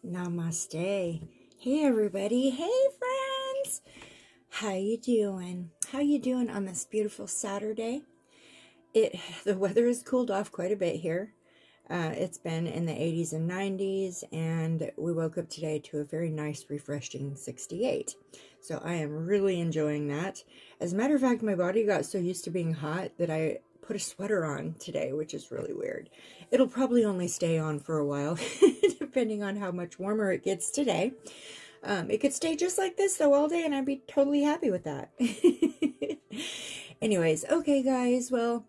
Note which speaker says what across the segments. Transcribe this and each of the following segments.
Speaker 1: Namaste. Hey everybody. Hey friends. How you doing? How you doing on this beautiful Saturday? The weather has cooled off quite a bit here. It's been in the 80s and 90s, and we woke up today to a very nice, refreshing 68. So I am really enjoying that. As a matter of fact, my body got so used to being hot that I put a sweater on today, which is really weird. It'll probably only stay on for a while, depending on how much warmer it gets today. It could stay just like this, though, all day, and I'd be totally happy with that. Anyways, okay, guys, well,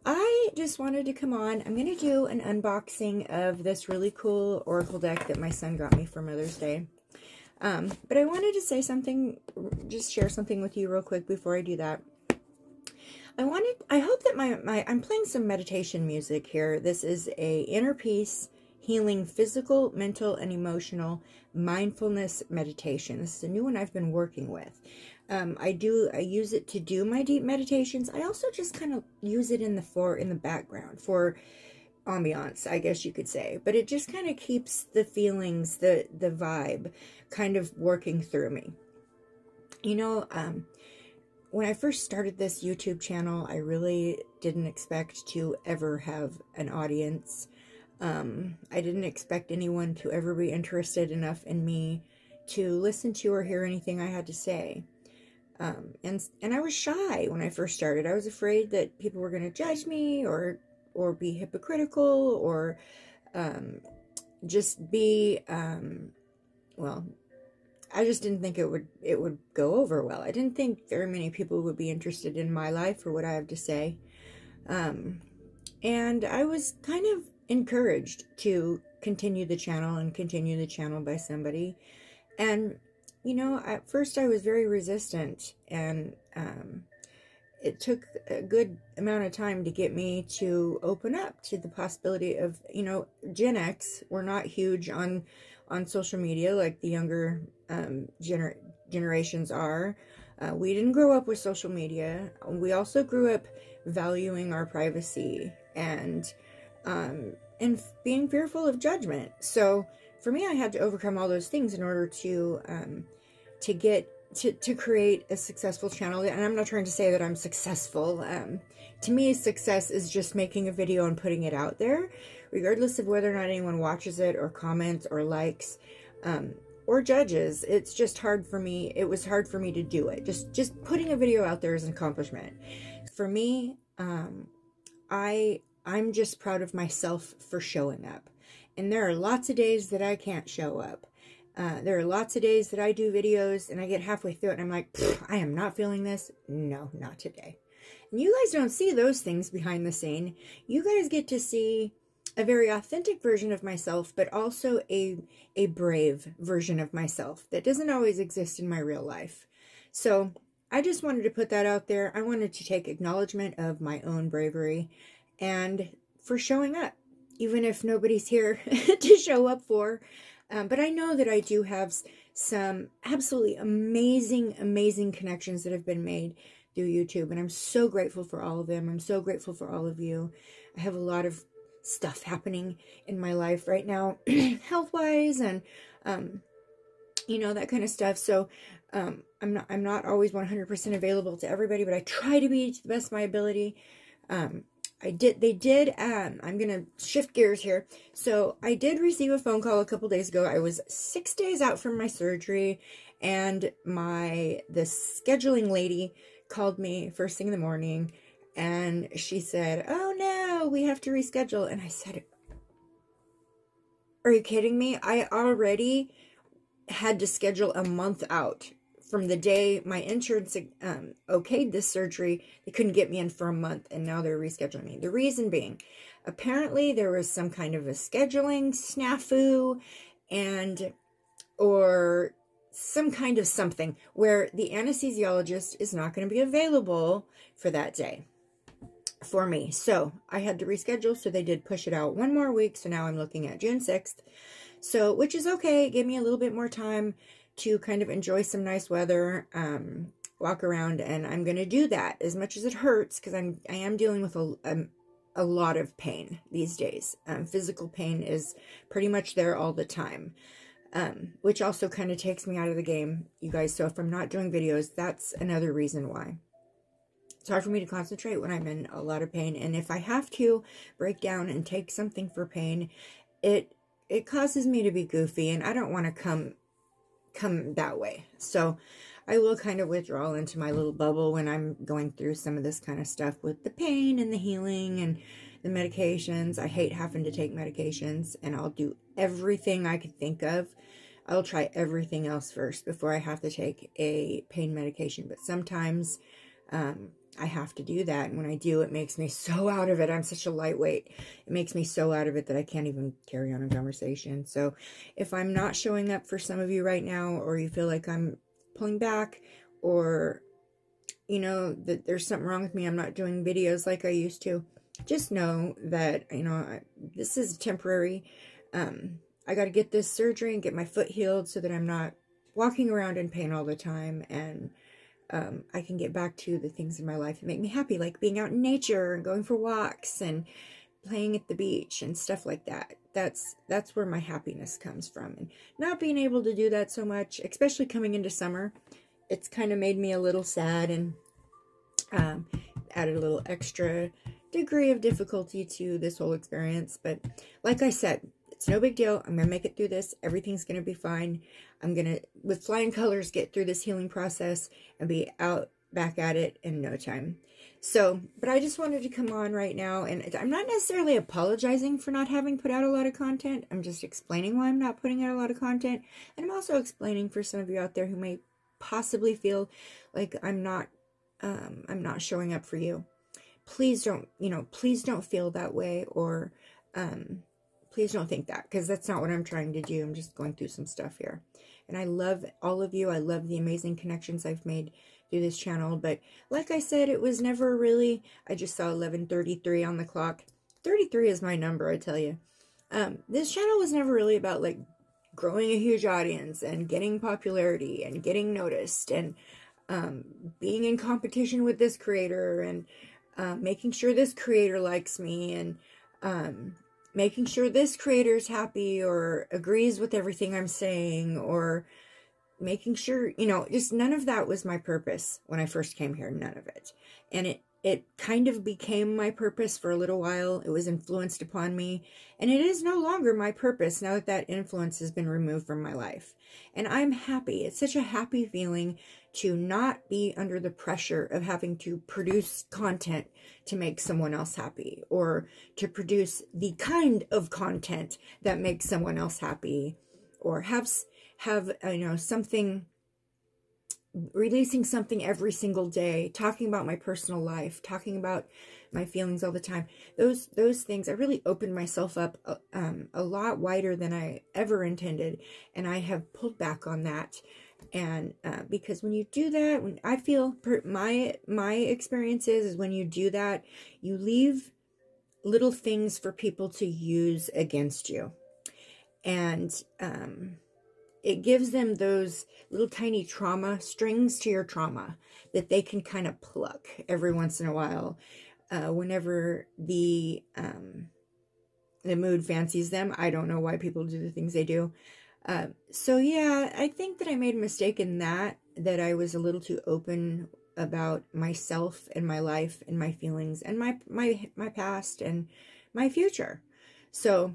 Speaker 1: I just wanted to come on. I'm going to do an unboxing of this really cool Oracle deck that my son got me for Mother's Day. But I wanted to say something, just share something with you real quick before I do that. I hope that I'm playing some meditation music here. This is a inner peace, healing, physical, mental, and emotional mindfulness meditation. This is a new one I've been working with. I use it to do my deep meditations. I also just kind of use it in the background for ambiance, I guess you could say. But it just kind of keeps the feelings, the vibe kind of working through me. You know, when I first started this YouTube channel, I really didn't expect to ever have an audience. I didn't expect anyone to ever be interested enough in me to listen to or hear anything I had to say. And I was shy when I first started. I was afraid that people were going to judge me or be hypocritical or just be, well, I just didn't think it would go over well. I didn't think very many people would be interested in my life or what I have to say. And I was kind of encouraged to continue the channel by somebody. And, you know, at first I was very resistant, and it took a good amount of time to get me to open up to the possibility of, you know, Gen X. We're not huge on social media like the younger generations are. We didn't grow up with social media. We also grew up valuing our privacy and being fearful of judgment. So for me, I had to overcome all those things in order to create a successful channel. And I'm not trying to say that I'm successful. To me, success is just making a video and putting it out there, regardless of whether or not anyone watches it or comments or likes, or judges. It's just hard for me. It was hard for me to do it. Just putting a video out there is an accomplishment. For me, I'm just proud of myself for showing up. And there are lots of days that I can't show up. There are lots of days that I do videos and I get halfway through it and I'm like, I am not feeling this. No, not today. And you guys don't see those things behind the scene. You guys get to see a very authentic version of myself, but also a brave version of myself that doesn't always exist in my real life. So I just wanted to put that out there. I wanted to take acknowledgement of my own bravery and for showing up, even if nobody's here to show up for. But I know that I do have some absolutely amazing connections that have been made through YouTube. And I'm so grateful for all of them. I'm so grateful for all of you. I have a lot of stuff happening in my life right now, health-wise, and, you know, that kind of stuff. So I'm not always 100% available to everybody, but I try to be to the best of my ability. I'm going to shift gears here. So I did receive a phone call a couple days ago. I was 6 days out from my surgery, and the scheduling lady called me first thing in the morning, and she said, "Oh no, we have to reschedule." And I said, "Are you kidding me? I already had to schedule a month out. From the day my insurance okayed this surgery, they couldn't get me in for a month, and now they're rescheduling me." The reason being, apparently there was some kind of a scheduling snafu or some kind of something where the anesthesiologist is not going to be available for that day for me. So I had to reschedule, so they did push it out one more week, so now I'm looking at June 6th. So, which is okay. It gave me a little bit more time to kind of enjoy some nice weather, walk around, and I'm going to do that as much as it hurts, because I am dealing with a lot of pain these days. Physical pain is pretty much there all the time. which also kind of takes me out of the game, you guys. So if I'm not doing videos, that's another reason why. It's hard for me to concentrate when I'm in a lot of pain. And if I have to break down and take something for pain, it causes me to be goofy, and I don't want to come that way. So I will kind of withdraw into my little bubble when I'm going through some of this kind of stuff with the pain and the healing and the medications. I hate having to take medications, and I'll do everything I could think of. I'll try everything else first before I have to take a pain medication. But sometimes I have to do that. And when I do, it makes me so out of it. I'm such a lightweight. It makes me so out of it that I can't even carry on a conversation. So if I'm not showing up for some of you right now, or you feel like I'm pulling back, or, you know, that there's something wrong with me, I'm not doing videos like I used to, just know that, you know, this is temporary. I got to get this surgery and get my foot healed so that I'm not walking around in pain all the time, and I can get back to the things in my life that make me happy, like being out in nature and going for walks and playing at the beach and stuff like that. That's where my happiness comes from. And not being able to do that so much, especially coming into summer, it's kind of made me a little sad, and added a little extra degree of difficulty to this whole experience. But like I said, it's no big deal. I'm going to make it through this. Everything's going to be fine. I'm going to, with flying colors, get through this healing process and be back at it in no time. So, but I just wanted to come on right now, and I'm not necessarily apologizing for not having put out a lot of content. I'm just explaining why I'm not putting out a lot of content. And I'm also explaining for some of you out there who may possibly feel like I'm not showing up for you. Please don't, please don't feel that way, or, please don't think that, because that's not what I'm trying to do. I'm just going through some stuff here. And I love all of you. I love the amazing connections I've made through this channel. But like I said, it was never really, I just saw 11:33 on the clock. 33 is my number, I tell you. This channel was never really about like growing a huge audience and getting popularity and getting noticed and being in competition with this creator and making sure this creator likes me and making sure this creator's happy or agrees with everything I'm saying, or making sure, just none of that was my purpose when I first came here. None of it. And it kind of became my purpose for a little while. It was influenced upon me, and it is no longer my purpose now that that influence has been removed from my life. And I'm happy. It's such a happy feeling to not be under the pressure of having to produce content to make someone else happy, or to produce the kind of content that makes someone else happy, or have something, releasing something every single day, talking about my personal life, talking about my feelings all the time. Those things, I really opened myself up a lot wider than I ever intended, and I have pulled back on that. And because when you do that, when I feel my experience is when you do that, you leave little things for people to use against you, and it gives them those little tiny trauma strings to your trauma that they can kind of pluck every once in a while, whenever the mood fancies them. I don't know why people do the things they do. So yeah, I think that I made a mistake in that I was a little too open about myself and my life and my feelings and my past and my future. So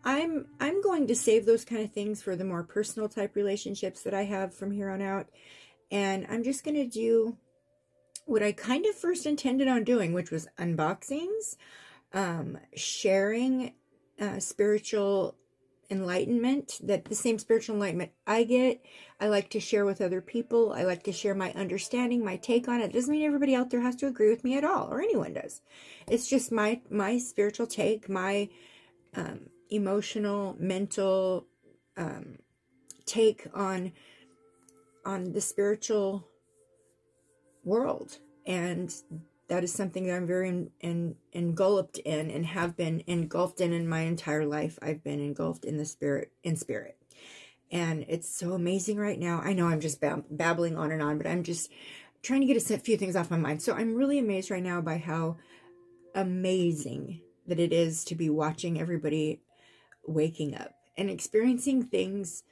Speaker 1: I'm going to save those kind of things for the more personal type relationships that I have from here on out. And I'm just going to do what I kind of first intended on doing, which was unboxings, sharing spiritual enlightenment, that the same spiritual enlightenment I get, I like to share with other people. I like to share my understanding, my take on it. It doesn't mean everybody out there has to agree with me at all, or anyone does. It's just my spiritual take, my emotional, mental take on the spiritual world. And that is something that I'm very engulfed in, and have been engulfed in my entire life. I've been engulfed in spirit. And it's so amazing right now. I know I'm just babbling on and on, but I'm just trying to get a few things off my mind. So I'm really amazed right now by how amazing that it is to be watching everybody waking up and experiencing things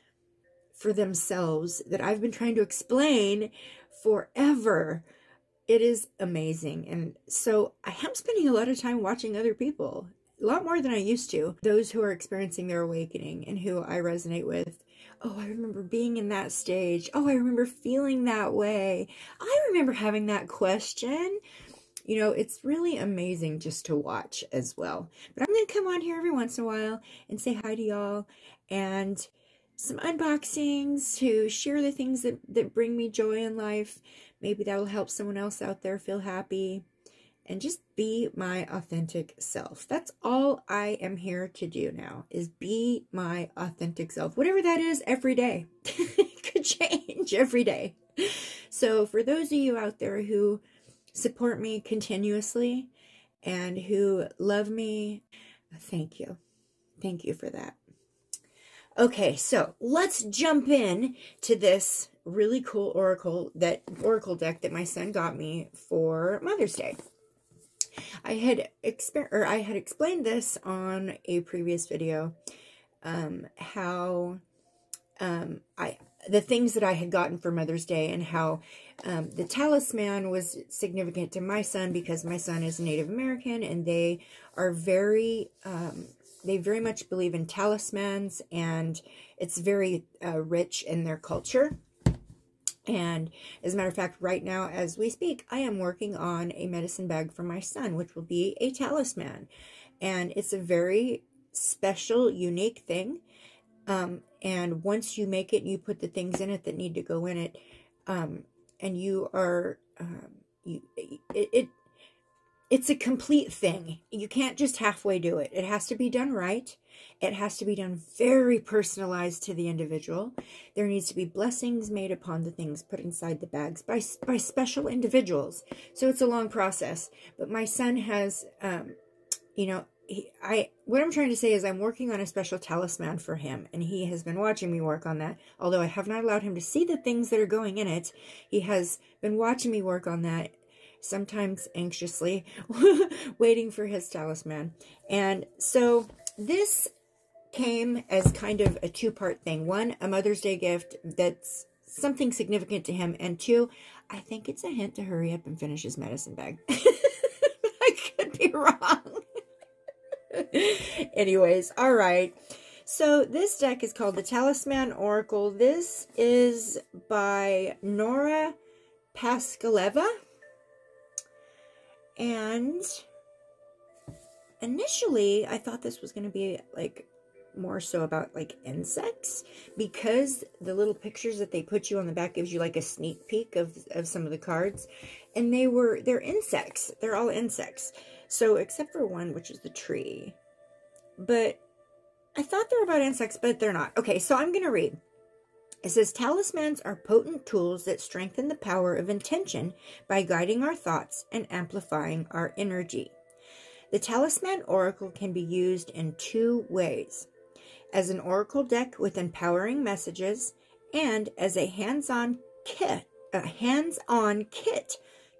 Speaker 1: for themselves that I've been trying to explain forever. It is amazing. And so I am spending a lot of time watching other people, a lot more than I used to, those who are experiencing their awakening and who I resonate with. Oh, I remember being in that stage. Oh, I remember feeling that way. I remember having that question. You know, it's really amazing just to watch as well. But I'm going to come on here every once in a while and say hi to y'all, and some unboxings to share the things that bring me joy in life. Maybe that will help someone else out there feel happy, and just be my authentic self. That's all I am here to do now, is be my authentic self. Whatever that is, every day. It could change every day. So for those of you out there who support me continuously and who love me, thank you. Thank you for that. Okay, so let's jump in to this really cool oracle deck that my son got me for Mother's Day. I had explained this on a previous video, how the things that I had gotten for Mother's Day, and how the talisman was significant to my son because my son is a Native American, and they are very much believe in talismans, and it's very rich in their culture. And as a matter of fact, right now as we speak, I am working on a medicine bag for my son, which will be a talisman. And it's a very special, unique thing. And once you make it, you put the things in it that need to go in it. And you are, it's a complete thing. You can't just halfway do it. It has to be done right. It has to be done very personalized to the individual. There needs to be blessings made upon the things put inside the bags by special individuals. So it's a long process. But my son has, you know, what I'm trying to say is I'm working on a special talisman for him, and he has been watching me work on that. Although I have not allowed him to see the things that are going in it, he has been watching me work on that, sometimes anxiously, waiting for his talisman. And so this came as kind of a two-part thing. One, a Mother's Day gift that's something significant to him, and two, I think it's a hint to hurry up and finish his medicine bag. I could be wrong. Anyways, all right. So this deck is called the Talisman Oracle. This is by Nora Paskaleva. And initially, I thought this was going to be like more so about like insects, because the little pictures that they put you on the back gives you like a sneak peek of some of the cards, and they're insects. They're all insects. So except for one, which is the tree. But I thought they were about insects, but they're not. Okay, so I'm going to read. It says, talismans are potent tools that strengthen the power of intention by guiding our thoughts and amplifying our energy. The Talisman Oracle can be used in two ways: as an oracle deck with empowering messages, and as a hands-on kit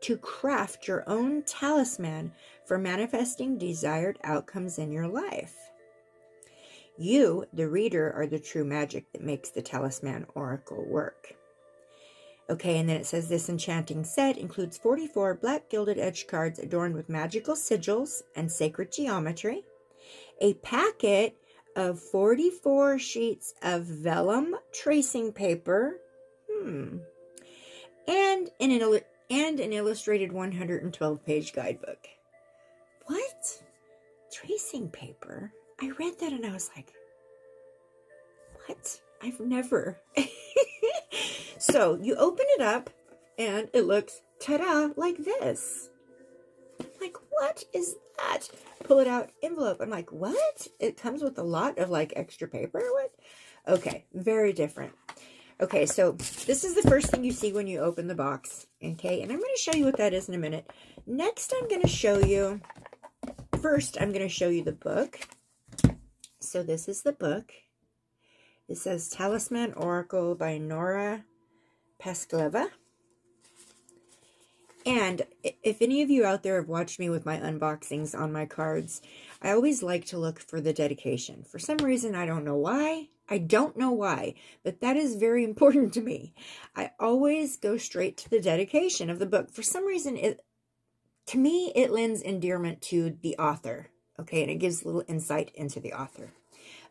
Speaker 1: to craft your own talisman for manifesting desired outcomes in your life. You, the reader, are the true magic that makes the Talisman Oracle work. Okay, and then it says this enchanting set includes 44 black gilded edge cards adorned with magical sigils and sacred geometry, a packet of 44 sheets of vellum tracing paper, and an illustrated 112-page guidebook. What? Tracing paper? I read that and I was like, what? I've never. So you open it up and it looks, ta-da, like this. Like, what is that? Pull it out, envelope. I'm like, what? It comes with a lot of like extra paper? What? Okay, very different. Okay, so this is the first thing you see when you open the box. Okay, and I'm going to show you what that is in a minute. Next, I'm going to show you, first, I'm going to show you the book. So this is the book. It says Talisman Oracle by Nora Paskaleva. And if any of you out there have watched me with my unboxings on my cards, I always like to look for the dedication. For some reason, I don't know why. I don't know why, but that is very important to me. I always go straight to the dedication of the book. For some reason, to me, it lends endearment to the author. Okay, and it gives a little insight into the author.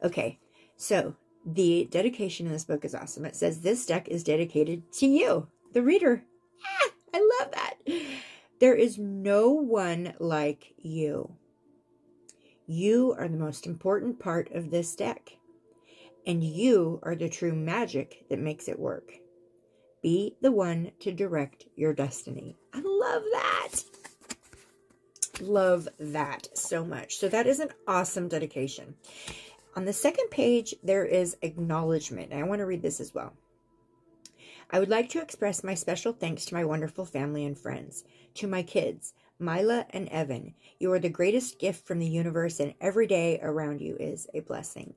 Speaker 1: Okay, so the dedication in this book is awesome. It says, this deck is dedicated to you, the reader. Ah, I love that. There is no one like you. You are the most important part of this deck. And you are the true magic that makes it work. Be the one to direct your destiny. I love that. Love that so much. So that is an awesome dedication. On the second page, there is acknowledgement. I want to read this as well. I would like to express my special thanks to my wonderful family and friends. To my kids, Mila and Evan, you are the greatest gift from the universe, and every day around you is a blessing.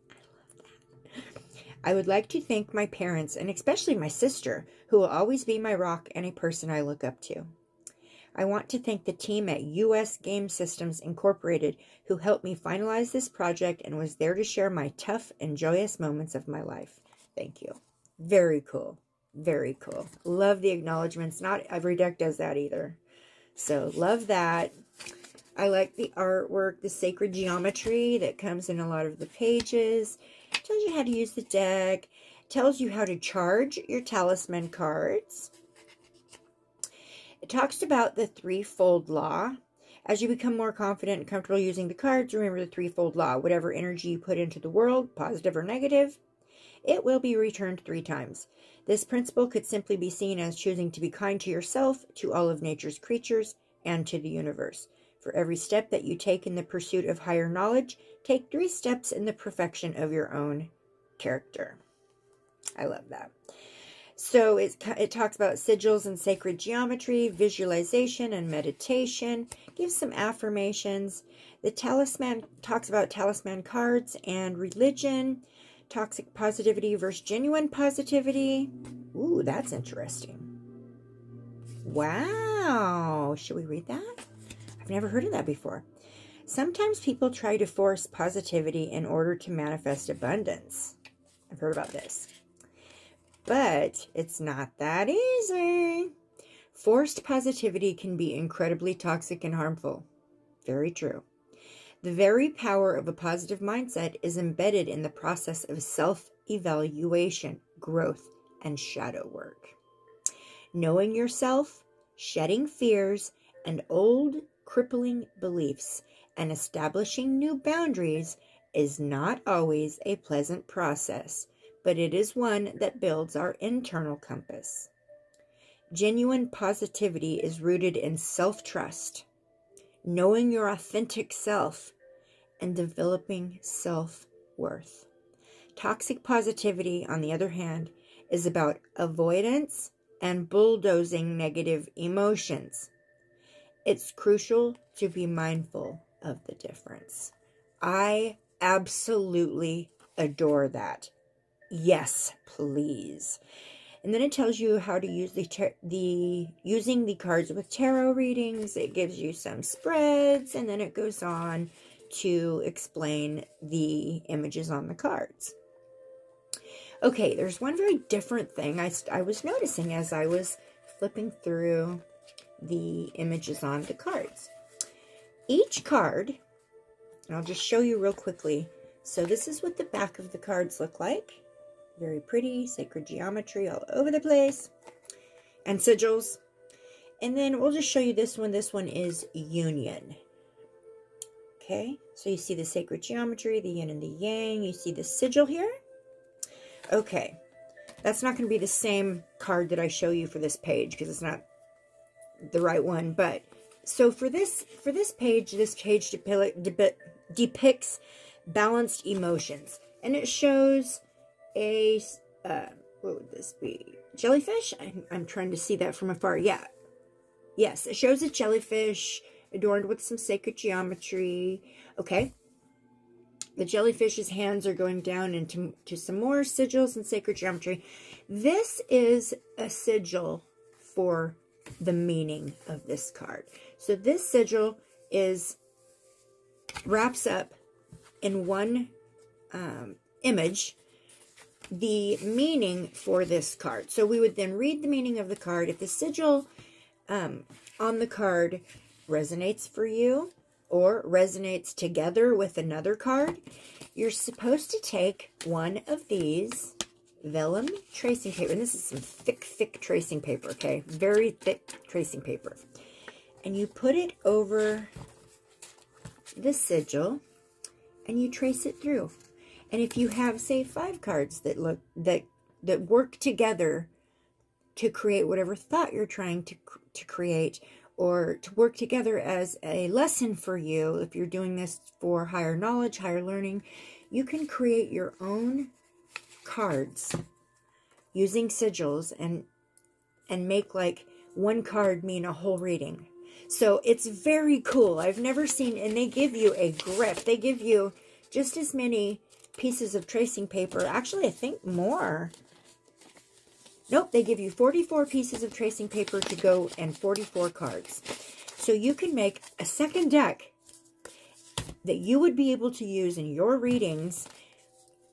Speaker 1: I would like to thank my parents, and especially my sister, who will always be my rock and a person I look up to. I want to thank the team at US Game Systems Incorporated, who helped me finalize this project and was there to share my tough and joyous moments of my life. Thank you. Very cool. Very cool. Love the acknowledgments. Not every deck does that either. So, love that. I like the artwork, the sacred geometry that comes in a lot of the pages. It tells you how to use the deck. It tells you how to charge your talisman cards. It talks about the threefold law. As you become more confident and comfortable using the cards, remember the threefold law. Whatever energy you put into the world, positive or negative, it will be returned 3 times. This principle could simply be seen as choosing to be kind to yourself, to all of nature's creatures, and to the universe. For every step that you take in the pursuit of higher knowledge, take 3 steps in the perfection of your own character. I love that. So it talks about sigils and sacred geometry, visualization and meditation, gives some affirmations. The talisman talks about talisman cards and religion, toxic positivity versus genuine positivity. Ooh, that's interesting. Wow. Should we read that? I've never heard of that before. Sometimes people try to force positivity in order to manifest abundance. I've heard about this. But it's not that easy. Forced positivity can be incredibly toxic and harmful. Very true. The very power of a positive mindset is embedded in the process of self-evaluation, growth, and shadow work. Knowing yourself, shedding fears and old crippling beliefs, and establishing new boundaries is not always a pleasant process, but it is one that builds our internal compass. Genuine positivity is rooted in self-trust, knowing your authentic self, and developing self-worth. Toxic positivity, on the other hand, is about avoidance and bulldozing negative emotions. It's crucial to be mindful of the difference. I absolutely adore that. Yes, please. And then it tells you how to use using the cards with tarot readings. It gives you some spreads, and then it goes on to explain the images on the cards. Okay, there's one very different thing I was noticing as I was flipping through the images on the cards. Each card, and I'll just show you real quickly. So this is what the back of the cards look like. Very pretty, sacred geometry all over the place. And sigils. And then we'll just show you this one. This one is union. Okay, so you see the sacred geometry, the yin and the yang. You see the sigil here. Okay, that's not going to be the same card that I show you for this page because it's not the right one. But so for this page depicts balanced emotions, and it shows a what would this be? Jellyfish? I'm trying to see that from afar. Yeah, yes, it shows a jellyfish adorned with some sacred geometry. Okay. The jellyfish's hands are going down into some more sigils and sacred geometry. This is a sigil for the meaning of this card. So this sigil wraps up in one image the meaning for this card. So we would then read the meaning of the card. If the sigil on the card resonates for you or resonates together with another card, you're supposed to take one of these vellum tracing paper. And this is some thick, thick tracing paper, okay? Very thick tracing paper. And you put it over the sigil and you trace it through. And if you have, say, 5 cards that work together to create whatever thought you're trying to create, or to work together as a lesson for you, if you're doing this for higher knowledge, higher learning, you can create your own cards using sigils and make like one card mean a whole reading. So it's very cool. I've never seen, and they give you a grip. They give you just as many pieces of tracing paper. Actually, I think more. Nope, they give you 44 pieces of tracing paper to go and 44 cards. So you can make a second deck that you would be able to use in your readings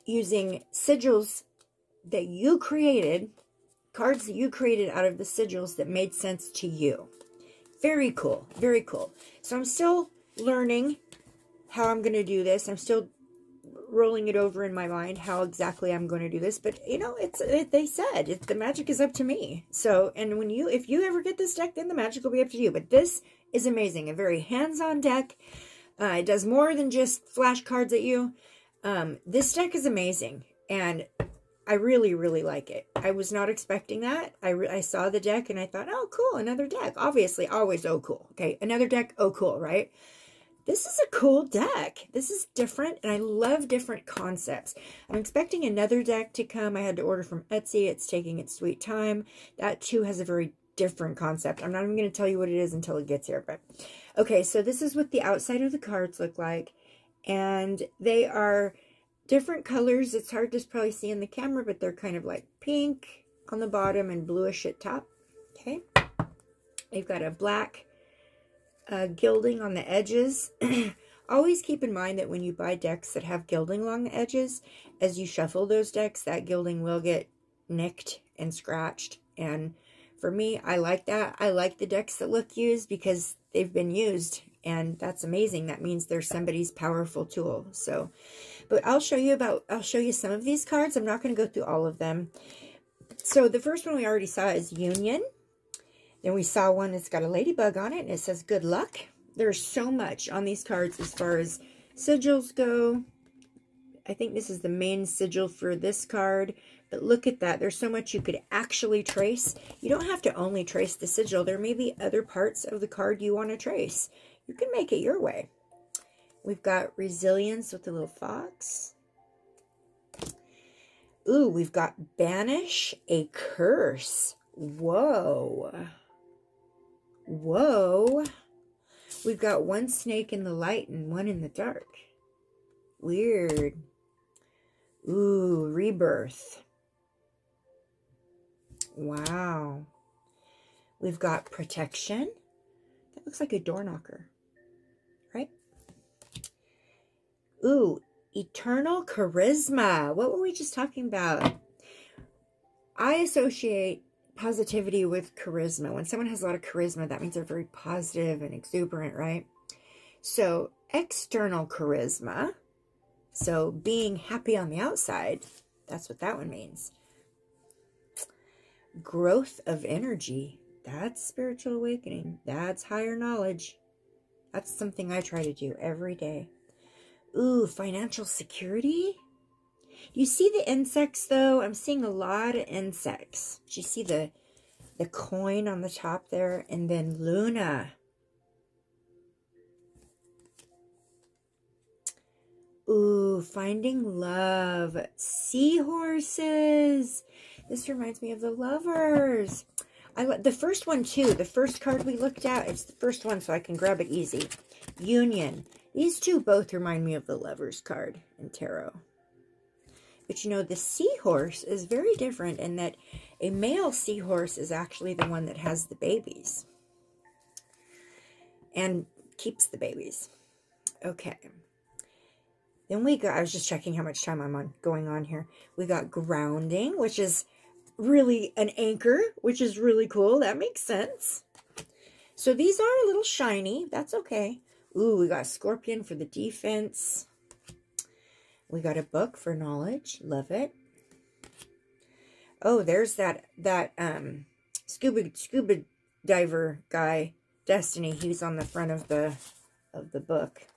Speaker 1: using sigils that you created, cards that you created out of the sigils that made sense to you. Very cool, very cool. So I'm still learning how I'm going to do this. I'm still rolling it over in my mind how exactly I'm going to do this, but you know, they said the magic is up to me. So, and if you ever get this deck, then the magic will be up to you. But this is amazing, a very hands-on deck. It does more than just flash cards at you. This deck is amazing, and I really, really like it. I was not expecting that. I saw the deck and I thought, oh, cool, another deck. Obviously, always, oh, cool. Okay, another deck, oh, cool, right? This is a cool deck. This is different, and I love different concepts. I'm expecting another deck to come. I had to order from Etsy. It's taking its sweet time. That, too, has a very different concept. I'm not even going to tell you what it is until it gets here. But okay, so this is what the outside of the cards look like, and they are different colors. It's hard to probably see in the camera, but they're kind of like pink on the bottom and bluish at top. Okay, they've got a black gilding on the edges. Always keep in mind that when you buy decks that have gilding along the edges, as you shuffle those decks, that gilding will get nicked and scratched. And for me, I like that. I like the decks that look used because they've been used, and that's amazing. That means they're somebody's powerful tool. So, but I'll show you some of these cards. I'm not going to go through all of them. So the first one we already saw is Union. Then we saw one that's got a ladybug on it, and it says good luck. There's so much on these cards as far as sigils go. I think this is the main sigil for this card. But look at that. There's so much you could actually trace. You don't have to only trace the sigil. There may be other parts of the card you want to trace. You can make it your way. We've got resilience with the little fox. Ooh, we've got banish a curse. Whoa. Whoa. We've got one snake in the light and one in the dark. Weird. Ooh, rebirth. Wow. We've got protection. That looks like a door knocker, right? Ooh, eternal charisma. What were we just talking about? I associate positivity with charisma. When someone has a lot of charisma, that means they're very positive and exuberant, right? So external charisma, so being happy on the outside, that's what that one means. Growth of energy, that's spiritual awakening. That's higher knowledge. That's something I try to do every day. Ooh, financial security. You see the insects, though? I'm seeing a lot of insects. Do you see the coin on the top there? And then Luna. Ooh, finding love. Seahorses. This reminds me of the Lovers. The first one, too. The first card we looked at, it's the first one, so I can grab it easy. Union. These two both remind me of the Lovers card in tarot. But you know, the seahorse is very different in that A male seahorse is actually the one that has the babies. And keeps the babies. Okay. Then we got, I was just checking how much time I'm going on here. We got grounding, which is really an anchor, which is really cool. That makes sense. So these are a little shiny. That's okay. Ooh, we got scorpion for the defense. We got a book for knowledge. Love it. Oh, there's that scuba diver guy, Destiny. He's on the front of the book.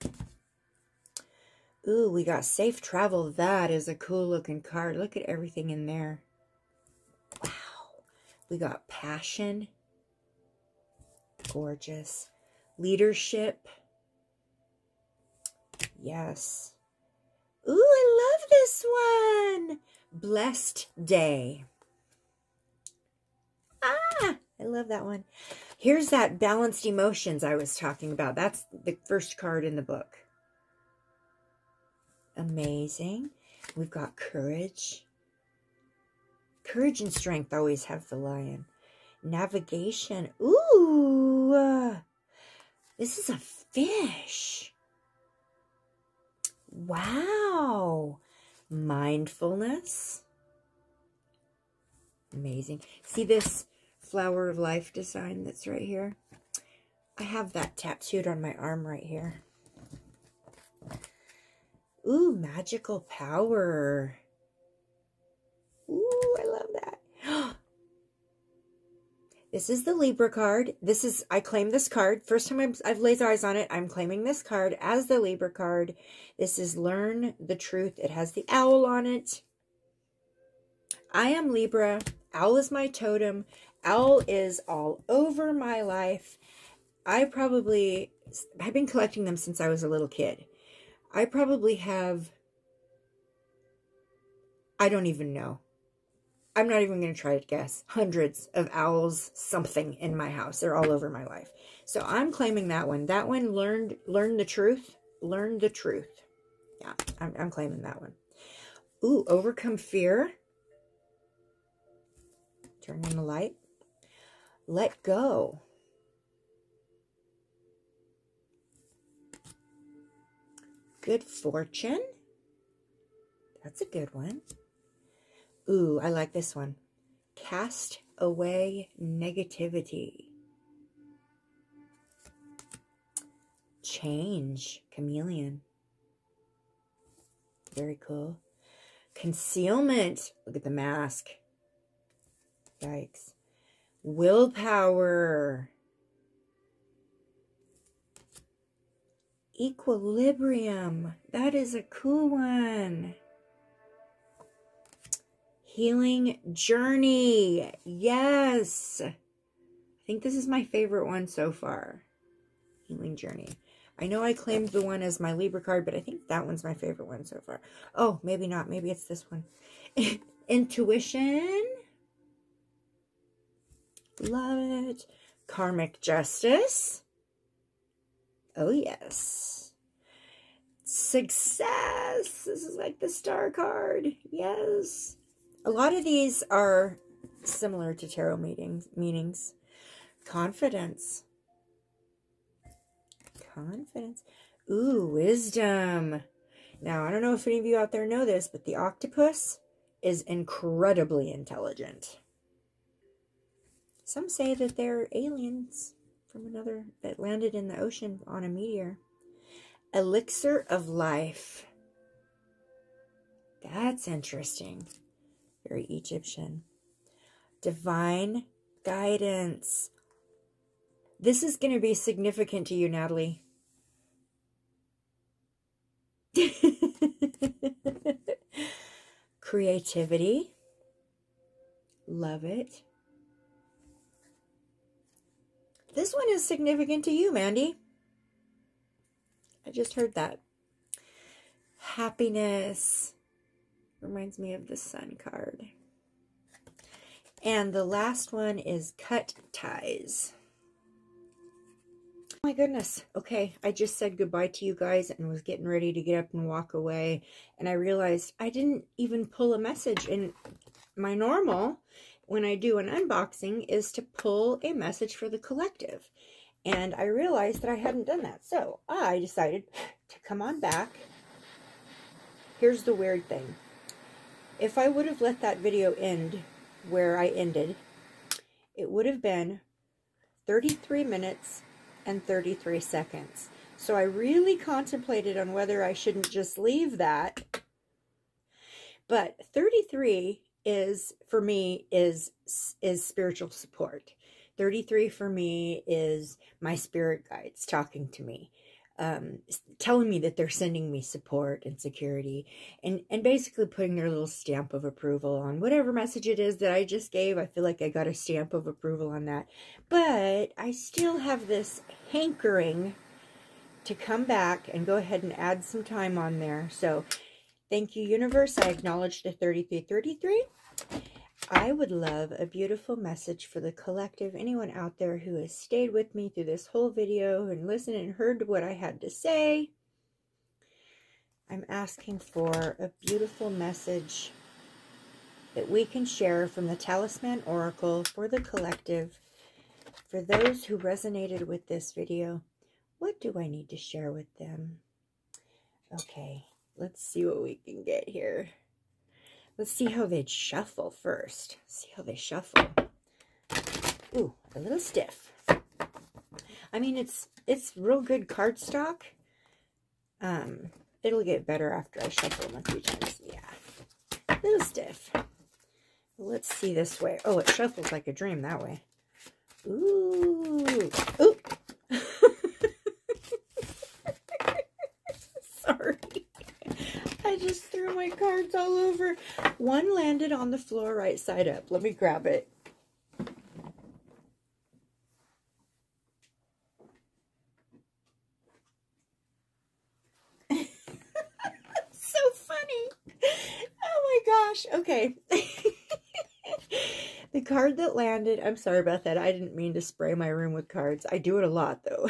Speaker 1: Ooh, we got safe travel. That is a cool looking card. Look at everything in there. Wow. We got passion. Gorgeous. Leadership. Yes. Ooh, I love this one. Blessed day. Ah, I love that one. Here's that balanced emotions I was talking about. That's the first card in the book. Amazing. We've got courage. Courage and strength always have the lion. Navigation. Ooh. This is a fish. Wow. Mindfulness. Amazing. See this flower of life design that's right here? I have that tattooed on my arm right here. Ooh, magical power. Ooh, I love that. This is the Libra card. This is, I claim this card. First time I've laid eyes on it, I'm claiming this card as the Libra card. This is Learn the Truth. It has the owl on it. I am Libra. Owl is my totem. Owl is all over my life. I've been collecting them since I was a little kid. I probably have, I don't even know. I'm not even going to try to guess. Hundreds of owls, something in my house. They're all over my life. So I'm claiming that one. That one, learn the truth. Learn the truth. Yeah, I'm claiming that one. Ooh, overcome fear. Turn on the light. Let go. Good fortune. That's a good one. Ooh, I like this one. Cast away negativity. Change. Chameleon. Very cool. Concealment. Look at the mask. Yikes. Willpower. Equilibrium. That is a cool one. Healing journey. Yes. I think this is my favorite one so far. Healing journey. I know I claimed the one as my Libra card, but I think that one's my favorite one so far. Oh, maybe not. Maybe it's this one. Intuition. Love it. Karmic justice. Oh, yes. Success. This is like the star card. Yes. A lot of these are similar to tarot meanings. Confidence. Confidence. Ooh, wisdom. Now, I don't know if any of you out there know this, but the octopus is incredibly intelligent. Some say that they're aliens from another, that landed in the ocean on a meteor. Elixir of life. That's interesting. Very Egyptian. Divine guidance. This is going to be significant to you, Natalie. Creativity. Love it. This one is significant to you, Mandy. I just heard that. Happiness. Reminds me of the Sun card. And the last one is cut ties. Oh my goodness. Okay, I just said goodbye to you guys and was getting ready to get up and walk away. And I realized I didn't even pull a message in my normal. when I do an unboxing is to pull a message for the collective. And I realized that I hadn't done that. So I decided to come on back. Here's the weird thing. If I would have let that video end where I ended, it would have been 33 minutes and 33 seconds. So I really contemplated on whether I shouldn't just leave that. But 33 is, for me, is spiritual support. 33 for me is my spirit guides talking to me, telling me that they're sending me support and security, and basically putting their little stamp of approval on whatever message it is that I just gave. I feel like I got a stamp of approval on that. But I still have this hankering to come back and go ahead and add some time on there. So thank you, universe. I acknowledge the 3333. I would love a beautiful message for the collective. Anyone out there who has stayed with me through this whole video and listened and heard what I had to say. I'm asking for a beautiful message that we can share from the Talisman Oracle for the collective. For those who resonated with this video, what do I need to share with them? Okay, let's see what we can get here. Let's see how they'd shuffle first. See how they shuffle. Ooh, a little stiff. I mean, it's real good cardstock. It'll get better after I shuffle them a few times. Yeah, a little stiff. Let's see this way. Oh, it shuffles like a dream that way. Ooh, ooh. Sorry. I just threw my cards all over. One landed on the floor right side up. Let me grab it. So funny. Oh my gosh. Okay. The card that landed, I'm sorry about that. I didn't mean to spray my room with cards. I do it a lot though.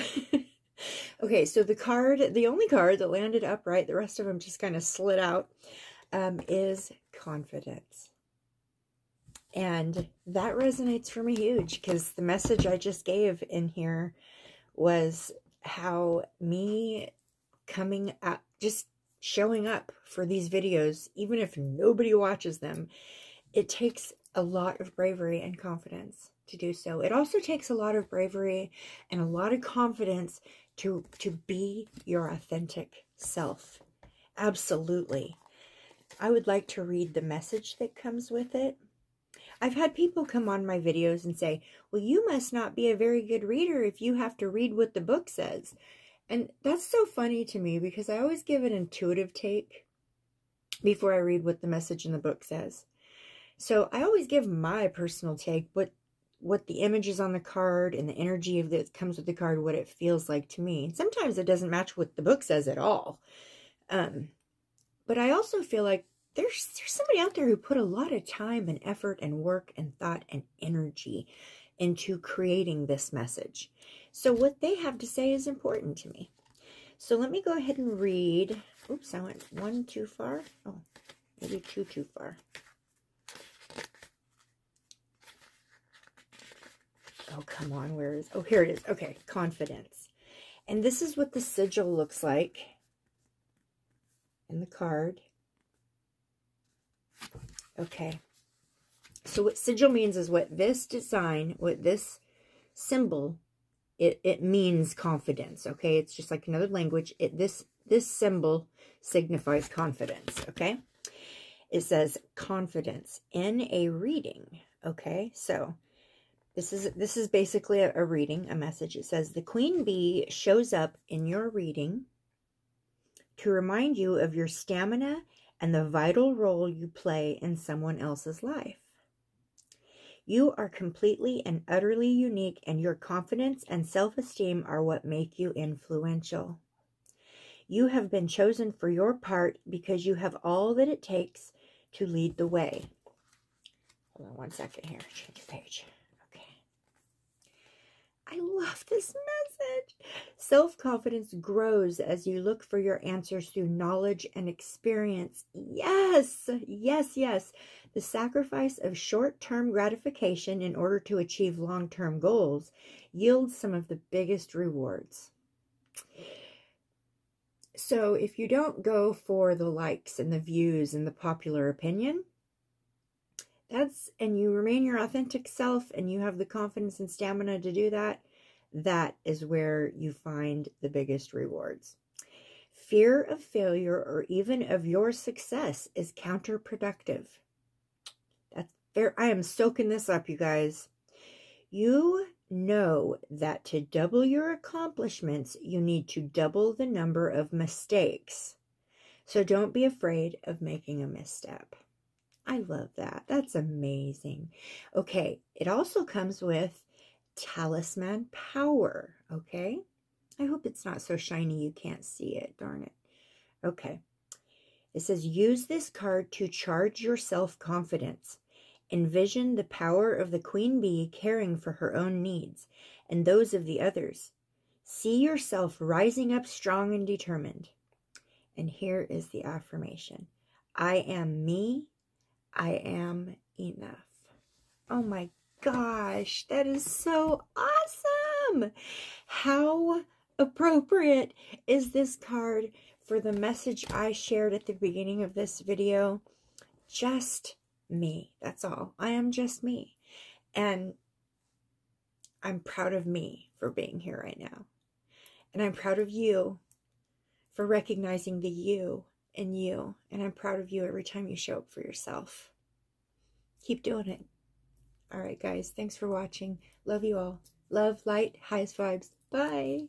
Speaker 1: Okay, so the only card that landed upright, the rest of them just kind of slid out, is confidence. And that resonates for me huge, because the message I just gave in here was how me coming up, just showing up for these videos, even if nobody watches them, it takes a lot of bravery and confidence to do so. It also takes a lot of bravery and a lot of confidence to be your authentic self. Absolutely. I would like to read the message that comes with it. I've had people come on my videos and say, well, you must not be a very good reader if you have to read what the book says. And that's so funny to me, because I always give an intuitive take before I read what the message in the book says. So I always give my personal take, what the image is on the card and the energy of that comes with the card, what it feels like to me. And sometimes it doesn't match what the book says at all. But I also feel like there's somebody out there who put a lot of time and effort and work and thought and energy into creating this message. So what they have to say is important to me. So let me go ahead and read. Oops, I went one too far. Oh, maybe two too far. Oh, come on, where is... Oh, here it is. Okay, confidence. And this is what the sigil looks like in the card. Okay. So what sigil means is what this design, what this symbol, it means confidence, okay? It's just like another language. This symbol signifies confidence, okay? It says confidence in a reading, okay? So... This is basically a reading, a message. It says, the queen bee shows up in your reading to remind you of your stamina and the vital role you play in someone else's life. You are completely and utterly unique, and your confidence and self-esteem are what make you influential. You have been chosen for your part because you have all that it takes to lead the way. Hold on one second here. Change the page. I love this message. Self-confidence grows as you look for your answers through knowledge and experience. Yes, yes, yes. The sacrifice of short-term gratification in order to achieve long-term goals yields some of the biggest rewards. So if you don't go for the likes and the views and the popular opinion, and you remain your authentic self and you have the confidence and stamina to do that, that is where you find the biggest rewards. Fear of failure or even of your success is counterproductive. That's fair. I am soaking this up, you guys. You know that to double your accomplishments, you need to double the number of mistakes. So don't be afraid of making a misstep. I love that. That's amazing. Okay, it also comes with Talisman Power, okay? I hope it's not so shiny you can't see it, darn it. Okay. It says, use this card to charge your self-confidence. Envision the power of the queen bee caring for her own needs and those of the others. See yourself rising up strong and determined. And here is the affirmation. I am me. I am enough. Oh my gosh, that is so awesome. How appropriate is this card for the message I shared at the beginning of this video? Just me. That's all. I am just me. And I'm proud of me for being here right now. And I'm proud of you for recognizing the you in you. And I'm proud of you every time you show up for yourself. Keep doing it. All right, guys. Thanks for watching. Love you all. Love, light, highest vibes. Bye.